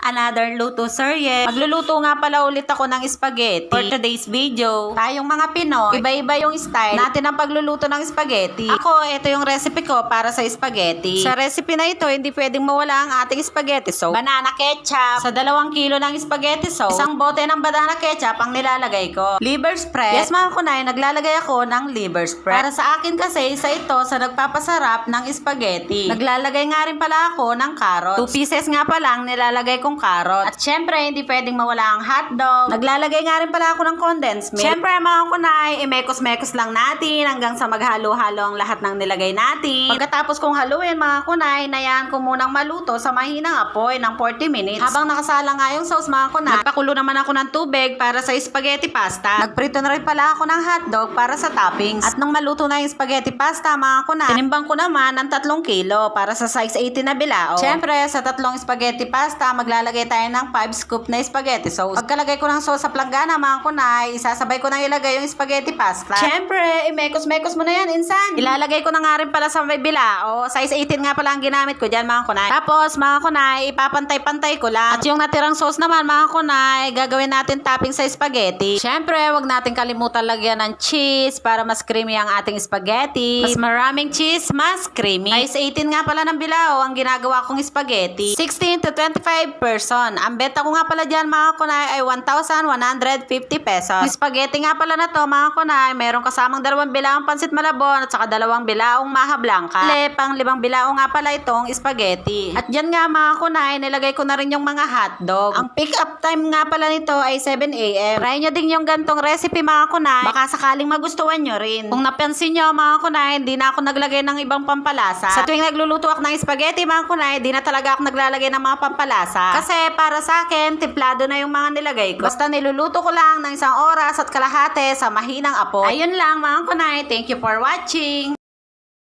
Another luto serye. Magluluto nga pala ulit ako ng spaghetti. For today's video, tayong mga Pinoy, iba-iba yung style natin ang pagluluto ng spaghetti. Ako, ito yung recipe ko para sa spaghetti. Sa recipe na ito, hindi pwedeng mawala ang ating spaghetti sauce. Banana ketchup. Sa 2 kilo ng spaghetti sauce, isang bote ng banana ketchup ang nilalagay ko. Liver spread. Yes mga kunay, naglalagay ako ng liver spread. Para sa akin kasi, isa ito sa nagpapasarap ng spaghetti. Naglalagay nga rin pala ako ng carrots. 2 pieces nga pala ang nilalagay kong carrot. At syempre, hindi pwedeng mawala ang hotdog. Naglalagay nga rin pala ako ng condensed milk. Syempre, mga kunay, imekos-mekos lang natin hanggang sa maghalo-halo ang lahat ng nilagay natin. Pagkatapos kong haluin, mga kunay, nayan ko munang maluto sa mahinang apoy ng 40 minutes. Habang nakasala nga yung sauce, mga kunay, nagpakulo naman ako ng tubig para sa spaghetti pasta. Nagprito na rin pala ako ng hotdog para sa toppings. At nung maluto na yung spaghetti pasta, mga kunay, tinimbang ko naman ng 3 kilo para sa size 80 na bilao. Syempre, sa 3 spaghetti pasta, maglalagay tayo ng 5 scoop na spaghetti sauce. Pagkalagay ko ng sauce sa planggana, mga kunay, isasabay ko na ilagay yung spaghetti pasta. Syempre, imekos-mekos mo na yan, insan. Ilalagay ko na nga rin pala sa may bilao. Size 18 nga pala ang ginamit ko dyan, mga kunay. Tapos, mga kunay, ipapantay-pantay ko lang. At yung natirang sauce naman, mga kunay, gagawin natin topping sa spaghetti. Syempre, wag natin kalimutan lagyan ng cheese para mas creamy ang ating spaghetti. Mas maraming cheese, mas creamy. Size 18 nga pala ng bilao ang ginagawa kong spaghetti. 16 to 25 person. Ang benta ko nga pala dyan, mga kunay, ay 1,150 pesos. Yung spaghetti nga pala na to, mga kunay, meron kasamang 2 bilaong pansit malabon at saka 2 bilaong maha blanca. Pang 5 bilao nga pala itong spaghetti. At dyan nga, mga kunay, nilagay ko na rin yung mga hotdog. Ang pick up time nga pala nito ay 7 a.m. Try nyo din yung gantong recipe, mga kunay. Baka sakaling magustuhan nyo rin. Kung napansin nyo, mga kunay, hindi na ako naglagay ng ibang pampalasa. Sa tuwing nagluluto ako ng spaghetti, mga kunay, di na talaga ako naglalagay ng mga pampalasa. Kasi para sa akin, templado na yung mga nilagay ko. Basta niluluto ko lang ng 1 oras at kalahati sa mahinang apoy. Ayun lang, mga kunay. Thank you for watching.